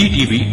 ETV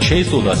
610,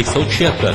176,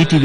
ETV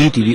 ETV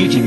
ETV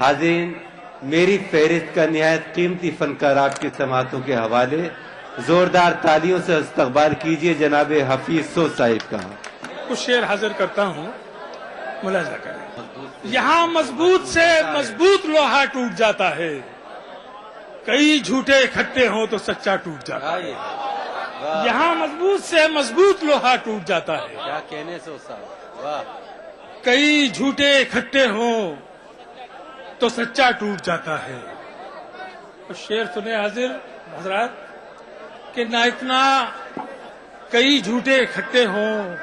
حاضرین، میری فہرست کا نہایت قیمتی فنکارات کی سماعتوں کے حوالے زوردار تالیوں سے استقبال کیجیے جناب حفیظ سوز صاحب کا۔ کچھ شعر حاضر کرتا ہوں، ملاحظہ کریں۔ یہاں مضبوط سے مضبوط لوہا ٹوٹ جاتا ہے، کئی جھوٹے اکٹھے ہوں تو سچا ٹوٹ جاتا ہے۔ یہاں مضبوط سے مضبوط لوہا ٹوٹ جاتا ہے، کیا کہنے سوز صاحب، واہ۔ کئی جھوٹے اکٹھے ہوں تو سچا ٹوٹ جاتا ہے۔ تو شعر سنے حاضر حضرات کہ نہ اتنا کئی جھوٹے اکٹھے ہوں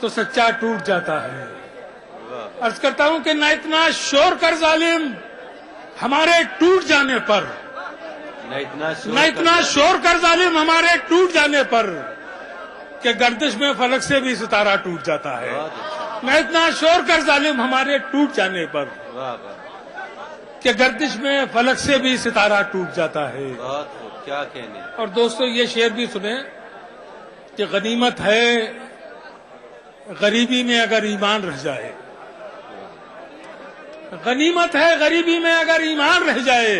تو سچا ٹوٹ جاتا ہے۔ عرض کرتا ہوں کہ نہ اتنا شور کر ظالم ہمارے ٹوٹ جانے پر، نہ اتنا شور کر ظالم ہمارے ٹوٹ جانے پر کہ گردش میں فلک سے بھی ستارہ ٹوٹ جاتا ہے۔ نہ اتنا شور کر ظالم ہمارے ٹوٹ جانے پر کہ گردش میں فلک سے بھی ستارہ ٹوٹ جاتا ہے۔ کیا کہنے۔ اور دوستو یہ شعر بھی سنیں کہ غنیمت ہے غریبی میں اگر ایمان رہ جائے، غنیمت ہے غریبی میں اگر ایمان رہ جائے،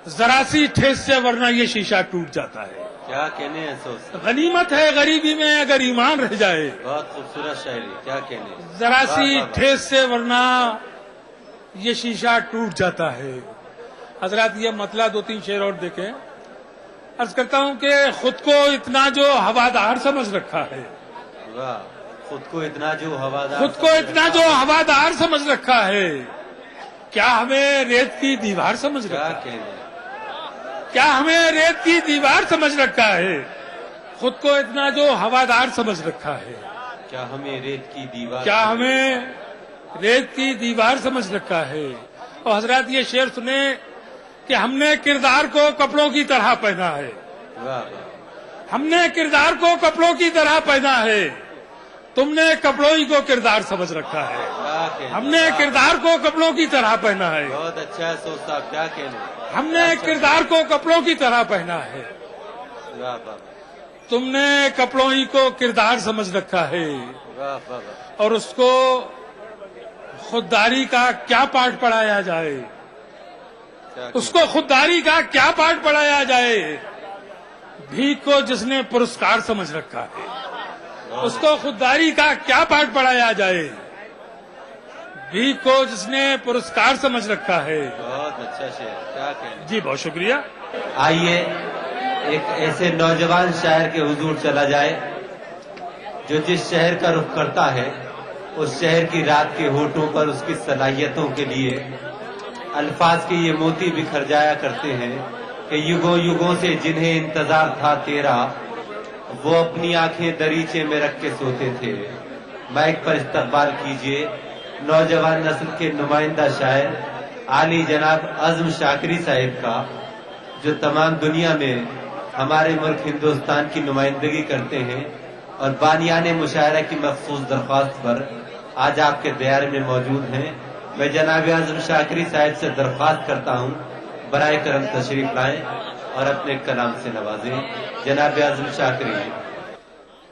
ذرا سی ٹھیس سے ورنہ یہ شیشہ ٹوٹ جاتا ہے۔ کیا کہنے ہیں سوز، غنیمت ہے غریبی میں اگر ایمان رہ جائے، بہت خوبصورت شاعری، کیا کہنے۔ ذرا سی ٹھیس سے ورنہ یہ شیشہ ٹوٹ جاتا ہے۔ حضرات یہ مطلع دو تین شعر اور دیکھیں۔ عرض کرتا ہوں کہ خود کو اتنا جو ہوادار سمجھ رکھا ہے، واہ، خود کو اتنا جو ہوادار، خود کو اتنا جو ہوادار سمجھ رکھا ہے، کیا ہمیں ریت کی دیوار سمجھ رکھا ہے؟ کیا کہنے۔ کیا ہمیں ریت کی دیوار سمجھ رکھا ہے؟ خود کو اتنا جو ہوادار سمجھ رکھا ہے، کیا ہمیں ریت کی دیوار، کیا ہمیں ریت کی دیوار سمجھ رکھا ہے۔ اور حضرات یہ شعر سنیں کہ ہم نے کردار کو کپڑوں کی طرح پہنا ہے، واہ، ہم نے کردار کو کپڑوں کی طرح پہنا ہے، تم نے کپڑوں ہی کو کردار سمجھ رکھا ہے۔ کیا کہنے۔ ہم نے کردار کو کپڑوں کی طرح پہنا ہے، بہت اچھا ہے سوز صاحب، کیا کہنے۔ ہم نے کردار کو کپڑوں کی طرح پہنا ہے، واہ واہ تم نے کپڑوں ہی کو کردار سمجھ رکھا ہے، واہ واہ۔ اور اس کو خودداری کا کیا پاٹ پڑھایا جائے، اس کو خودداری کا کیا پاٹ پڑھایا جائے، بھیک کو جس نے پرسکار سمجھ رکھا ہے، اس کو خودداری کا کیا پاٹ پڑھایا جائے، بھیک کو جس نے پرسکار سمجھ رکھا ہے۔ بہت اچھا شعر، کیا کہنے۔ جی بہت شکریہ۔ آئیے ایک ایسے نوجوان شاعر کے حضور چلا جائے جو جس شہر کا رخ کرتا ہے اس شہر کی رات کے ہونٹوں پر اس کی صلاحیتوں کے لیے الفاظ کے یہ موتی بکھر جایا کرتے ہیں کہ یگوں یگوں سے جنہیں انتظار تھا تیرا، وہ اپنی آنکھیں دریچے میں رکھ کے سوتے تھے۔ مائک پر استقبال کیجیے نوجوان نسل کے نمائندہ شاعر عالی جناب عزم شاکری صاحب کا، جو تمام دنیا میں ہمارے ملک ہندوستان کی نمائندگی کرتے ہیں اور بانیان مشاعرہ کی مخصوص درخواست پر آج آپ کے دیار میں موجود ہیں۔ میں جناب عزم شاکری صاحب سے درخواست کرتا ہوں برائے کرم تشریف لائیں اور اپنے کلام سے نوازیں۔ جناب عزم شاکری،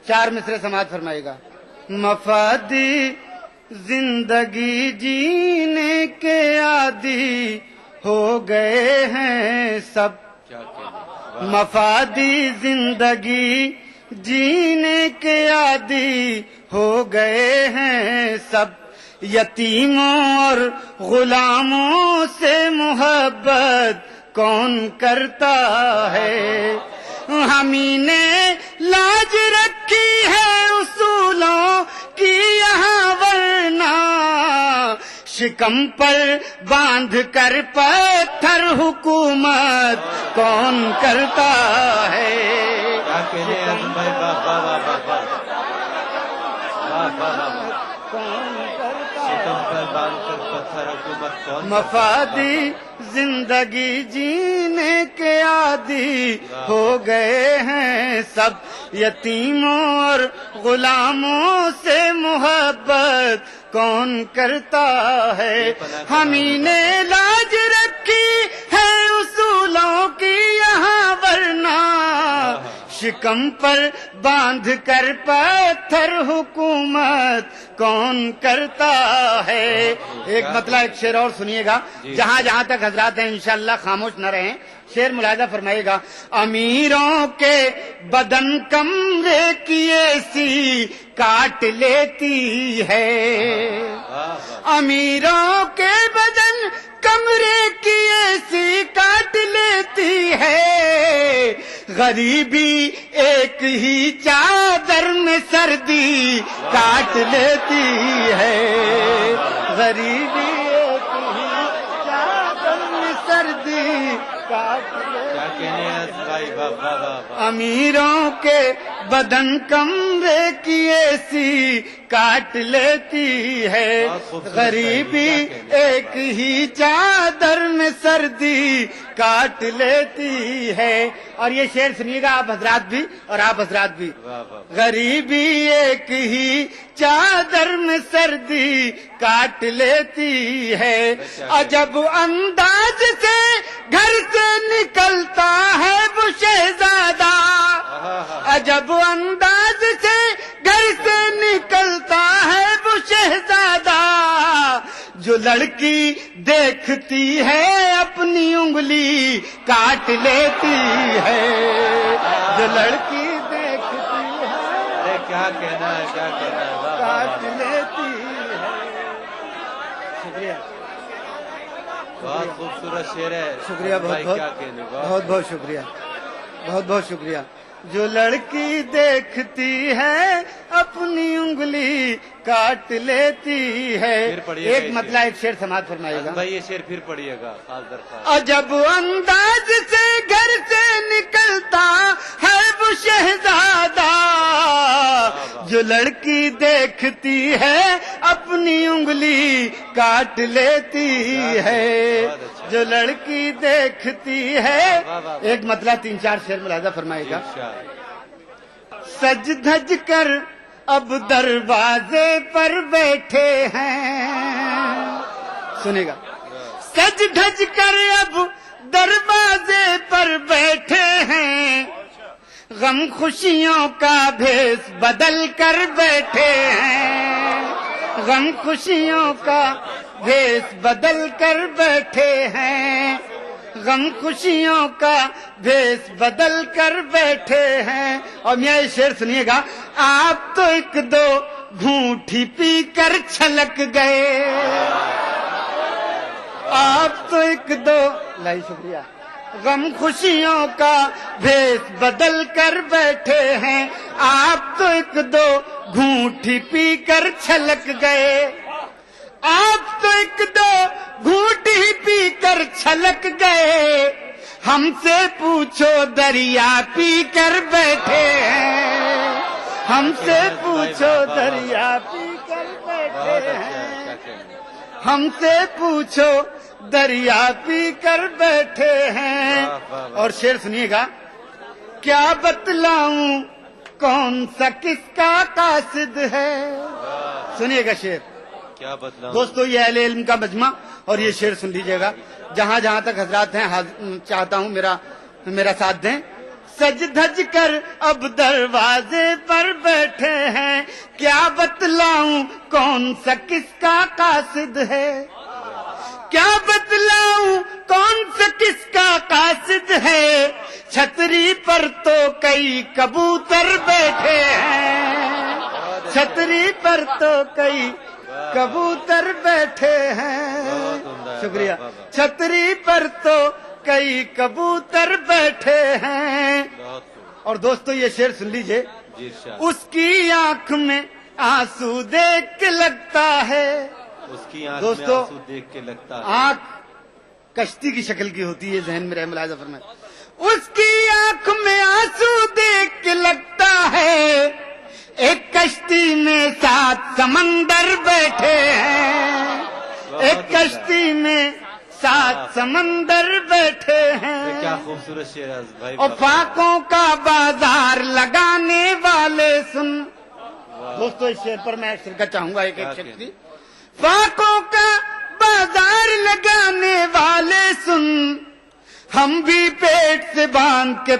4 مصرے سماعت فرمائے گا۔ مفادی زندگی جینے کے عادی ہو گئے ہیں سب، مفادی زندگی جینے کے عادی ہو گئے ہیں سب، یتیموں اور غلاموں سے محبت کون کرتا ہے، ہمیں نے لاج رکھی ہے اصولوں کی یہاں ورنہ شکم پر باندھ کر پتھر حکومت کون کرتا ہے۔ کیا کہنے ہیں عزم بھائی، واہ واہ واہ واہ واہ واہ واہ۔ شکم پر باندھ کر پتھر حکومت کون، مفادی زندگی جینے کے عادی ہو گئے ہیں سب، یتیموں اور غلاموں سے محبت کون کرتا ہے، ہمیں نے لاج رکھی ہے اصولوں کی یہاں ورنہ شکم پر باندھ کر پتھر حکومت کون کرتا ہے. ایک مطلب ایک شعر اور سنیے گا, جہاں جہاں تک حضرات ہیں انشاءاللہ خاموش نہ رہیں. شعر ملاحظہ فرمائے گا. امیروں کے بدن کمرے کی ایسی کاٹ لیتی ہے, امیروں کے بدن کمرے کی ایسی کاٹ لیتی ہے, غریبی ایک ہی چادر میں سردی کاٹ لیتی ہے, غریبی ایک ہی چادر میں سردی کاٹ لیتی ہے. امیروں کے بدن کمرے کی ایسی کاٹ لیتی ہے, غریبی ایک ہی چادر میں سردی کاٹ لیتی ہے. اور یہ شعر سنیے گا آپ حضرات بھی اور آپ حضرات بھی. غریبی ایک ہی چادر میں سردی کاٹ لیتی ہے, عجب انداز سے گھر سے نکلتا ہے وہ شہزادہ, عجب انداز سے گھر سے نکلتا ہے وہ شہزادہ, جو لڑکی دیکھتی ہے اپنی انگلی کاٹ لیتی ہے, جو لڑکی دیکھتی ہے کیا کہنا ہے, کیا کہنا ہے, کاٹ لیتی ہے. شکریہ, بہت خوبصورت شعر ہے. شکریہ, بہت بہت بہت شکریہ, بہت بہت شکریہ. جو لڑکی دیکھتی ہے اپنی انگلی کاٹ لیتی ہے. ایک مطلب ایک شعر سماعت فرمائے گا بھائی, یہ شعر پھر پڑھیے گا. عجب انداز سے گھر سے نکلتا ہے وہ شہزادہ, جو لڑکی دیکھتی ہے اپنی انگلی کاٹ لیتی ہے, جو لڑکی دیکھتی ہے. ایک مطلب 3-4 شعر ملاحظہ فرمائے گا. سج دھج کر اب دروازے پر بیٹھے ہیں, سنے گا. سج دھج کر اب دروازے پر بیٹھے ہیں, غم خوشیوں کا بھیس بدل کر بیٹھے ہیں, غم خوشیوں کا بھیس بدل کر بیٹھے ہیں, غم خوشیوں کا بھیس بدل کر بیٹھے ہیں. اور میاں یہ شعر سنیے گا. آپ تو ایک دو گھونٹی پی کر چھلک گئے, آپ تو ایک دو, لائی شکریہ. غم خوشیوں کا بھیس بدل کر بیٹھے ہیں, آپ تو ایک دو گھونٹی پی کر چھلک گئے, آپ تو ایک دو گھونٹ ہی پی کر چھلک گئے, ہم سے پوچھو دریا پی کر بیٹھے ہیں, ہم سے پوچھو دریا پی کر بیٹھے ہیں, ہم سے پوچھو دریا پی کر بیٹھے ہیں. اور شعر سنیے گا. کیا بتلاؤں کون سا کس کا قاصد ہے, سنیے گا شعر. دوستو یہ اہل علم کا مجمع, اور یہ شعر سن لیجئے گا. جہاں جہاں تک حضرات ہیں چاہتا ہوں میرا ساتھ دیں. سج دھج کر اب دروازے پر بیٹھے ہیں, کیا بتلاؤں کون سا کس کا قاصد ہے, کیا بتلاؤں کون سا کس کا قاصد ہے, چھتری پر تو کئی کبوتر بیٹھے ہیں, چھتری پر تو کئی کبوتر بیٹھے ہیں. شکریہ. چھتری پر تو کئی کبوتر بیٹھے ہیں. اور دوستو یہ شعر سن لیجئے. اس کی آنکھ میں آنسو دیکھ کے لگتا ہے, اس کی آنکھ دوستو میں آنسو دیکھ کے لگتا ہے, آنکھ کشتی کی شکل کی ہوتی ہے, ذہن میں رہے ملاحظہ فرمائے. اس کی آنکھ میں آنسو دیکھ کے لگتا ہے, ایک کشتی میں 7 سمندر بیٹھے ہیں, ایک کشتی میں 7 سمندر بیٹھے ہیں. کیا خوبصورت شعر ہے بھائی. اور فاقوں کا بازار لگانے والے سن. دوستو اس شعر پر میں شرکت چاہوں گا. ایک شعر کی. فاقوں کا بازار لگانے والے سن, ہم بھی پیٹ سے باندھ کے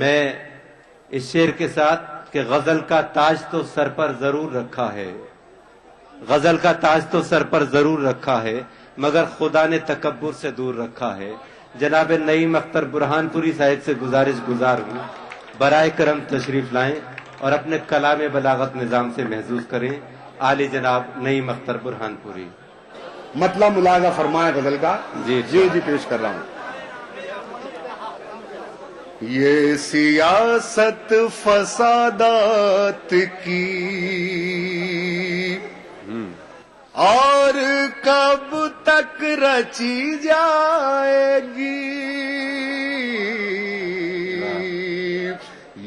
میں اس شعر کے ساتھ کہ غزل کا تاج تو سر پر ضرور رکھا ہے، غزل کا تاج تو سر پر ضرور رکھا ہے، مگر خدا نے تکبر سے دور رکھا ہے۔ جناب نعیم اختر برہان پوری صاحب سے گزار ہوں برائے کرم تشریف لائیں اور اپنے کلام بلاغت نظام سے محظوظ کریں۔ عالی جناب نعیم اختر برہان پوری۔ مطلب ملاحظہ فرمائے غزل کا؟ جی جی پیش کر رہا ہوں۔ یہ سیاست فسادات کی اور کب تک رچی جائے گی،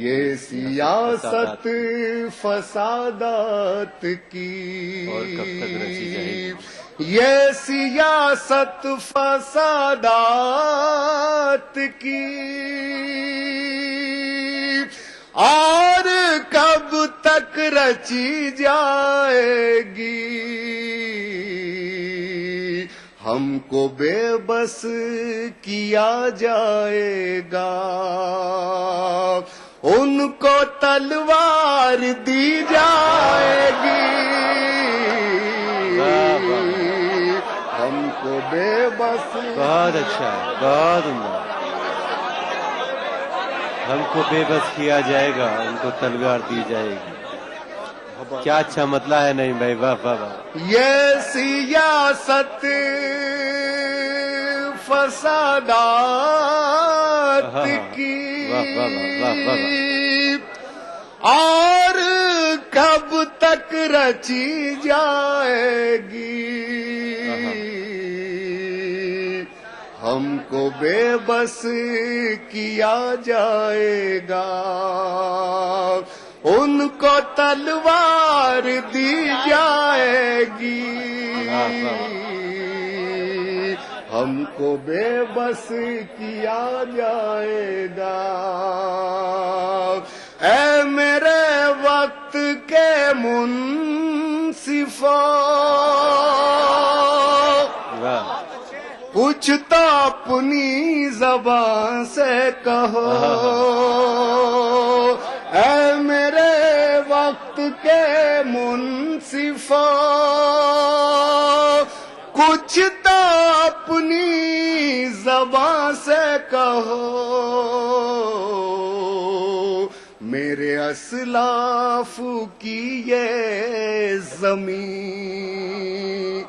یہ سیاست فسادات کی اور کب تک رچی جائے گی، یہ سیاست فسادات کی اور کب تک رچی جائے گی، ہم کو بے بس کیا جائے گا، ان کو تلوار دی جائے گی، ہم کو بے بس۔ بہت اچھا ہے، بہت عمدہ۔ ہم کو بے بس کیا جائے گا، ان کو تلوار دی جائے گی۔ کیا اچھا مطلب ہے نہیں بھائی، واہ واہ واہ۔ یہ سیاست فسادات کی اور کب تک رچی جائے گی، ہم کو بے بس کیا جائے گا، ان کو تلوار دی جائے گی، ہم کو بے بس کیا جائے گا۔ اے میرے وقت کے منصفا، کچھ تو اپنی زبان سے کہو، اے میرے وقت کے منصفا، کچھ تو اپنی زبان سے کہو، میرے اسلاف کی یہ زمین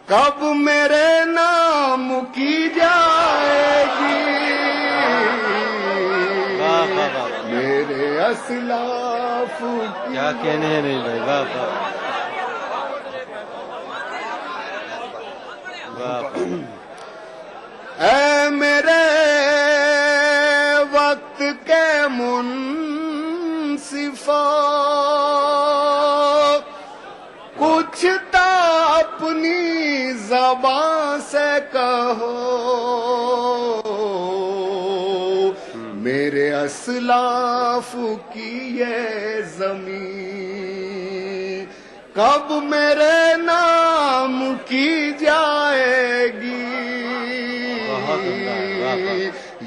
کب میرے نام کی جائے گی، میرے اسلاف کیا کہنے ہیں نہیں بھائی، واہ واہ۔ اے میرے وقت کے منصفا، کچھ تو اپنی زبان سے کہو، میرے اسلاف کی یہ زمین کب میرے نام کی جائے گی،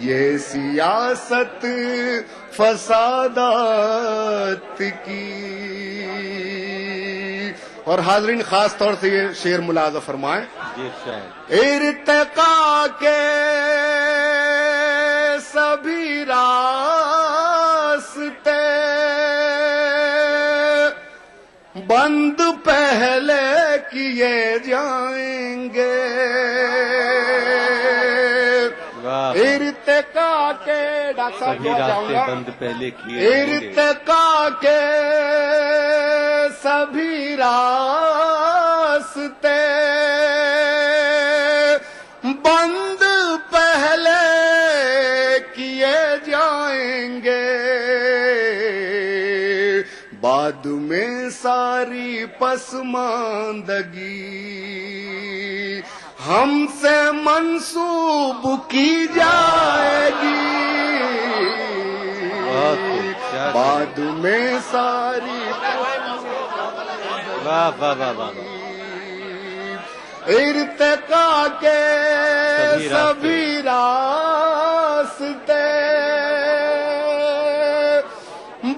یہ سیاست فسادات کی۔ اور حاضرین خاص طور سے یہ شعر ملاحظہ فرمائیں۔ ارتقا کے سبھی راستے بند پہلے کیے جائیں گے، ارتقا کے سبھی راستے بند پہلے کیے، ارتقا کے سبھی راستے بند پہلے کیے جائیں گے، بعد میں ساری پسماندگی ہم سے منسوب کی جائے گی، بعد میں ساری ارتقا کے سبھی راستے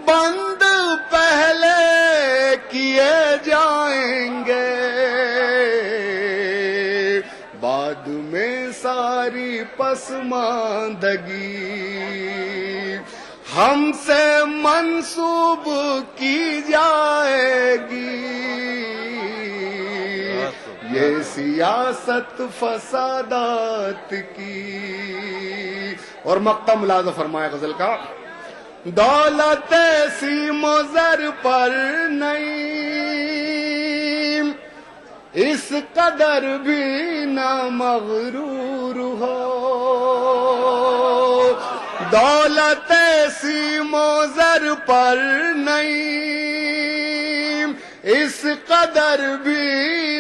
بند پہلے کیے جائیں گے، بعد میں ساری پسماندگی ہم سے منسوب کی جائے گی۔ یہ سیاست فسادات کی۔ اور مقطع ملاحظہ فرمایا غزل کا، دولت سیم و زر پر نہیں، اس قدر بھی نہ مغرور ہو، دولت سیم و زر پر نہیں، اس قدر بھی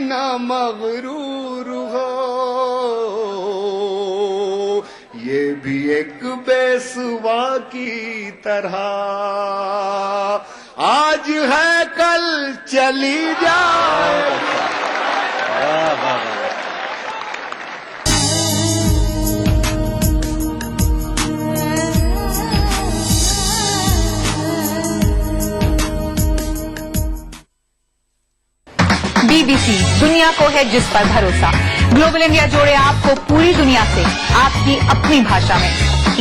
نہ مغرور ہو، یہ بھی ایک بے سوا کی طرح آج ہے کل چلی جائے۔ BBC دنیا کو ہے جس پر بھروسہ۔ گلوبل انڈیا جوڑے آپ کو پوری دنیا سے آپ کی اپنی بھاشا میں۔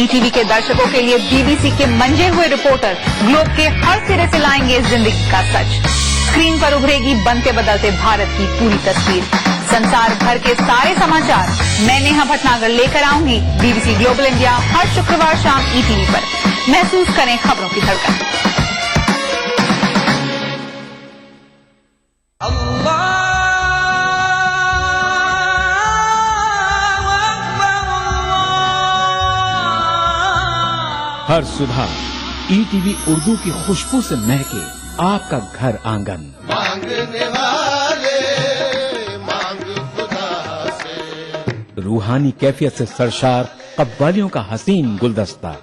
ETV کے درشکوں کے لیے BBC کے منجے ہوئے رپورٹر گلوب کے ہر سرے سے لائیں گے زندگی کا سچ۔ اسکرین پر ابھرے گی بنتے بدلتے بھارت کی پوری تصویر۔ سنسار بھر کے سارے سماچار میں نیہا بھٹناگر لے کر آؤں گی BBC گلوبل انڈیا ہر شکروار شام ETV پر۔ محسوس کریں خبروں کی دھڑکن۔ ہر صبح ETV اردو کی خوشبو سے مہکے آپ کا گھر آنگن۔ مانگنے والے مانگ خدا سے، روحانی کیفیت سے سرشار قوالیوں کا حسین گلدستہ۔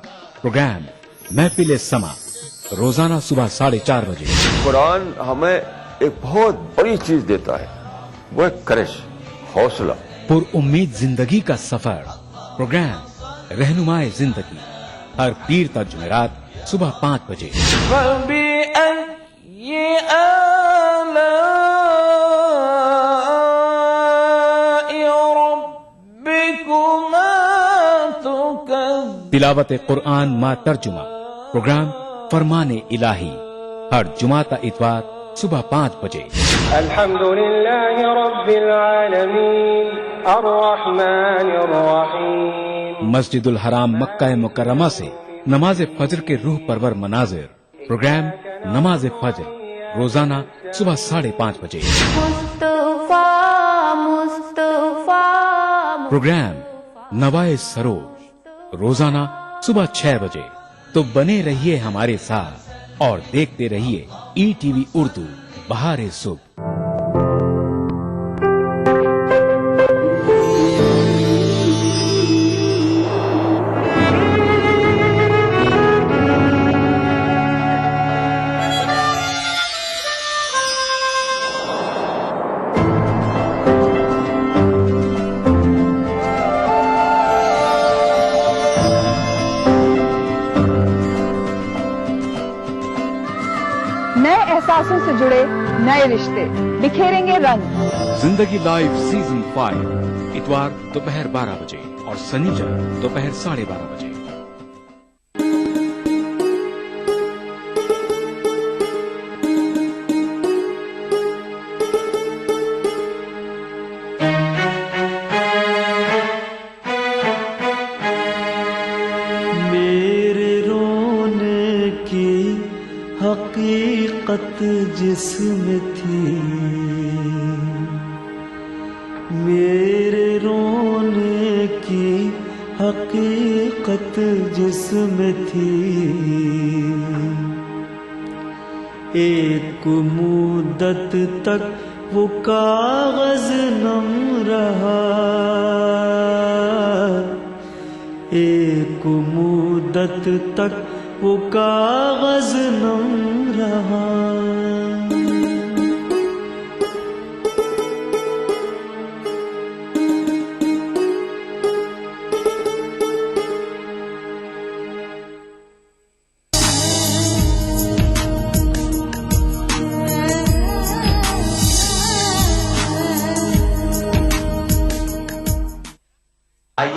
پروگرام محفل سما روزانہ صبح 4:30 بجے۔ قرآن ہمیں ایک بہت بڑی چیز دیتا ہے، وہ ایک کرش، حوصلہ۔ پر امید زندگی کا سفر۔ پروگرام رہنمائے زندگی ہر پیر تا جمعرات صبح 5 بجے۔ تلاوت قرآن ما ترجمہ پروگرام فرمان الہی ہر جمعہ تا اتوار صبح 5 بجے۔ الحمدللہ رب العالمین الرحمن الرحیم۔ مسجد الحرام مکہ مکرمہ سے نماز فجر کے روح پرور مناظر۔ پروگرام نماز فجر روزانہ صبح 5:30 بجے۔ پروگرام نوائے سروج روزانہ صبح 6 بجے۔ تو بنے رہیے ہمارے ساتھ اور دیکھتے رہیے ETV اردو بہار صبح۔ نئے احساسوں سے جڑے نئے رشتے بکھیریں گے رنگ۔ زندگی لائیو سیزن 5 اتوار دوپہر 12 بجے اور سنیچر دوپہر 12:30 بجے۔ میرے رونے کی حقیقت جس میں تھی، میرے رونے کی حقیقت جس میں تھی، ایک مدت تک وہ کاغذ نم رہا، ایک مدت تک وہ کاغذ نم رہا۔